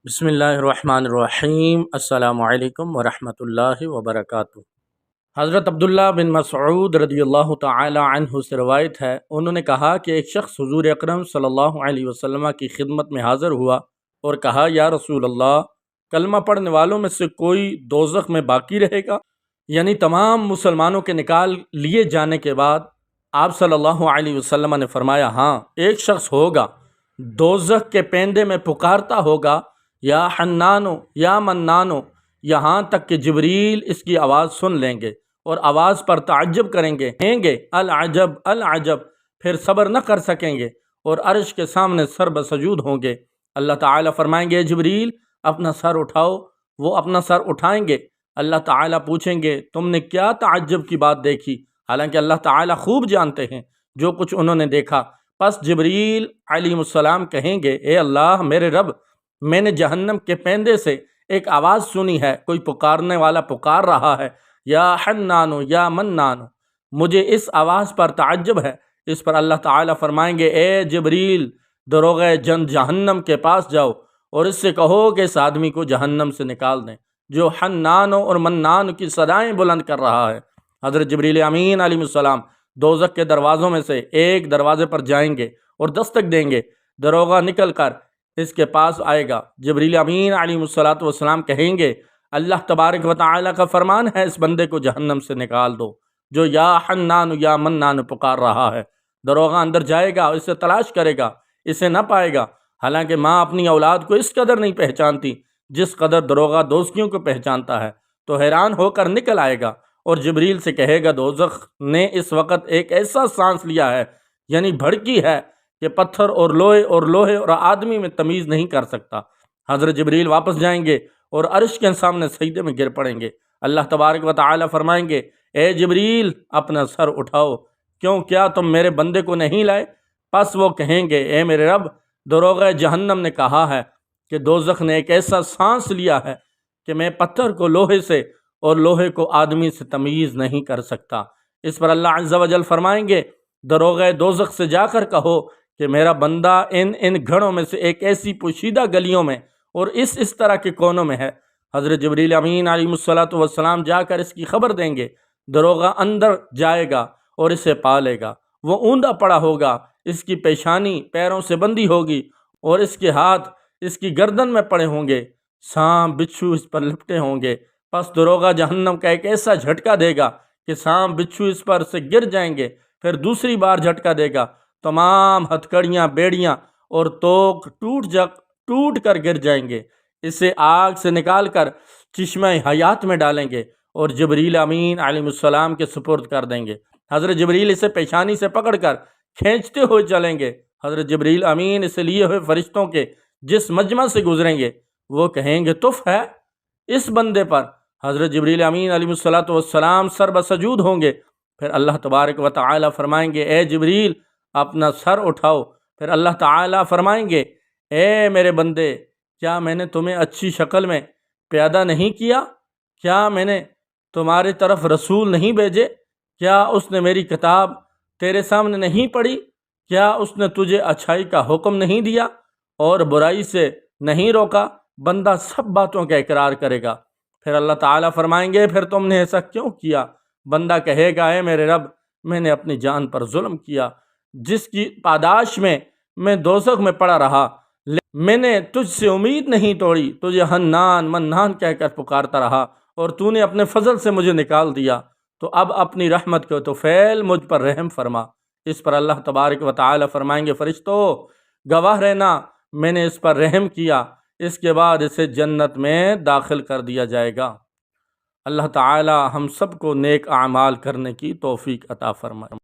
بسم اللہ الرحمن الرحیم۔ السلام علیکم ورحمۃ اللہ وبرکاتہ۔ حضرت عبداللہ بن مسعود رضی اللہ تعالی عنہ سے روایت ہے، انہوں نے کہا کہ ایک شخص حضور اکرم صلی اللہ علیہ وسلم کی خدمت میں حاضر ہوا اور کہا، یا رسول اللہ، کلمہ پڑھنے والوں میں سے کوئی دوزخ میں باقی رہے گا؟ یعنی تمام مسلمانوں کے نکال لیے جانے کے بعد آپ صلی اللہ علیہ وسلم نے فرمایا، ہاں ایک شخص ہوگا دوزخ کے پیندے میں پکارتا ہوگا، یا حنانو یا منانو، یہاں تک کہ جبریل اس کی آواز سن لیں گے اور آواز پر تعجب کریں گے، کہیں گے العجب العجب، پھر صبر نہ کر سکیں گے اور عرش کے سامنے سر بسجود ہوں گے۔ اللہ تعالیٰ فرمائیں گے، جبریل اپنا سر اٹھاؤ، وہ اپنا سر اٹھائیں گے۔ اللہ تعالیٰ پوچھیں گے، تم نے کیا تعجب کی بات دیکھی؟ حالانکہ اللہ تعالیٰ خوب جانتے ہیں جو کچھ انہوں نے دیکھا۔ پس جبریل علیہ السلام کہیں گے، اے اللہ میرے رب، میں نے جہنم کے پیندے سے ایک آواز سنی ہے، کوئی پکارنے والا پکار رہا ہے، یا حنانو یا منانو، مجھے اس آواز پر تعجب ہے۔ اس پر اللہ تعالیٰ فرمائیں گے، اے جبریل، دروغہ جہنم کے پاس جاؤ اور اس سے کہو کہ اس آدمی کو جہنم سے نکال دیں جو حنانو اور منانو کی صدائیں بلند کر رہا ہے۔ حضرت جبریل امین علیہ السلام دوزخ کے دروازوں میں سے ایک دروازے پر جائیں گے اور دستک دیں گے، دروغہ نکل کر اس کے پاس آئے گا۔ جبریل امین علیہ السلام کہیں گے، اللہ تبارک و تعالیٰ کا فرمان ہے، اس بندے کو جہنم سے نکال دو جو یا حنان یا منان پکار رہا ہے۔ دروغہ اندر جائے گا، اسے تلاش کرے گا، اسے نہ پائے گا۔ حالانکہ ماں اپنی اولاد کو اس قدر نہیں پہچانتی جس قدر دروغہ دوستیوں کو پہچانتا ہے، تو حیران ہو کر نکل آئے گا اور جبریل سے کہے گا، دوزخ نے اس وقت ایک ایسا سانس لیا ہے، یعنی بھڑکی ہے، کہ پتھر اور لوہے اور آدمی میں تمیز نہیں کر سکتا۔ حضرت جبریل واپس جائیں گے اور عرش کے سامنے سجدے میں گر پڑیں گے۔ اللہ تبارک و تعالی فرمائیں گے، اے جبریل اپنا سر اٹھاؤ، کیوں کیا تم میرے بندے کو نہیں لائے؟ پس وہ کہیں گے، اے میرے رب، دروغہ جہنم نے کہا ہے کہ دوزخ نے ایک ایسا سانس لیا ہے کہ میں پتھر کو لوہے سے اور لوہے کو آدمی سے تمیز نہیں کر سکتا۔ اس پر اللہ عز و جل فرمائیں گے، دروغہ دوزخ سے جا کر کہو کہ میرا بندہ ان گھروں میں سے ایک ایسی پوشیدہ گلیوں میں اور اس طرح کے کونوں میں ہے۔ حضرت جبریل امین علیہ السلام جا کر اس کی خبر دیں گے۔ دروغہ اندر جائے گا اور اسے پا لے گا۔ وہ اوندا پڑا ہوگا، اس کی پیشانی پیروں سے بندھی ہوگی اور اس کے ہاتھ اس کی گردن میں پڑے ہوں گے، سانپ بچھو اس پر لپٹے ہوں گے۔ پس دروغہ جہنم کا ایک ایسا جھٹکا دے گا کہ سانپ بچھو اس پر سے گر جائیں گے، پھر دوسری بار جھٹکا دے گا، تمام ہتھکڑیاں، بیڑیاں اور توق ٹوٹ کر گر جائیں گے۔ اسے آگ سے نکال کر چشمہ حیات میں ڈالیں گے اور جبریل امین علیہ السلام کے سپرد کر دیں گے۔ حضرت جبریل اسے پیشانی سے پکڑ کر کھینچتے ہوئے چلیں گے۔ حضرت جبریل امین اسے لیے ہوئے فرشتوں کے جس مجمع سے گزریں گے، وہ کہیں گے، تف ہے اس بندے پر۔ حضرت جبریل امین علیہ السلام سر بسجود ہوں گے۔ پھر اللہ تبارک و تعالی فرمائیں گے، اے جبریل اپنا سر اٹھاؤ۔ پھر اللہ تعالیٰ فرمائیں گے، اے میرے بندے، کیا میں نے تمہیں اچھی شکل میں پیدا نہیں کیا؟ کیا میں نے تمہاری طرف رسول نہیں بھیجے؟ کیا اس نے میری کتاب تیرے سامنے نہیں پڑھی؟ کیا اس نے تجھے اچھائی کا حکم نہیں دیا اور برائی سے نہیں روکا؟ بندہ سب باتوں کا اقرار کرے گا۔ پھر اللہ تعالیٰ فرمائیں گے، پھر تم نے ایسا کیوں کیا؟ بندہ کہے گا، اے میرے رب، میں نے اپنی جان پر ظلم کیا، جس کی پاداش میں دوزخ میں پڑا رہا۔ میں نے تجھ سے امید نہیں توڑی، تجھے حنان منان کہہ کر پکارتا رہا اور تو نے اپنے فضل سے مجھے نکال دیا، تو اب اپنی رحمت کو تو فعل مجھ پر رحم فرما۔ اس پر اللہ تبارک و تعالی فرمائیں گے، فرشتو گواہ رہنا، میں نے اس پر رحم کیا۔ اس کے بعد اسے جنت میں داخل کر دیا جائے گا۔ اللہ تعالی ہم سب کو نیک اعمال کرنے کی توفیق عطا فرمائے۔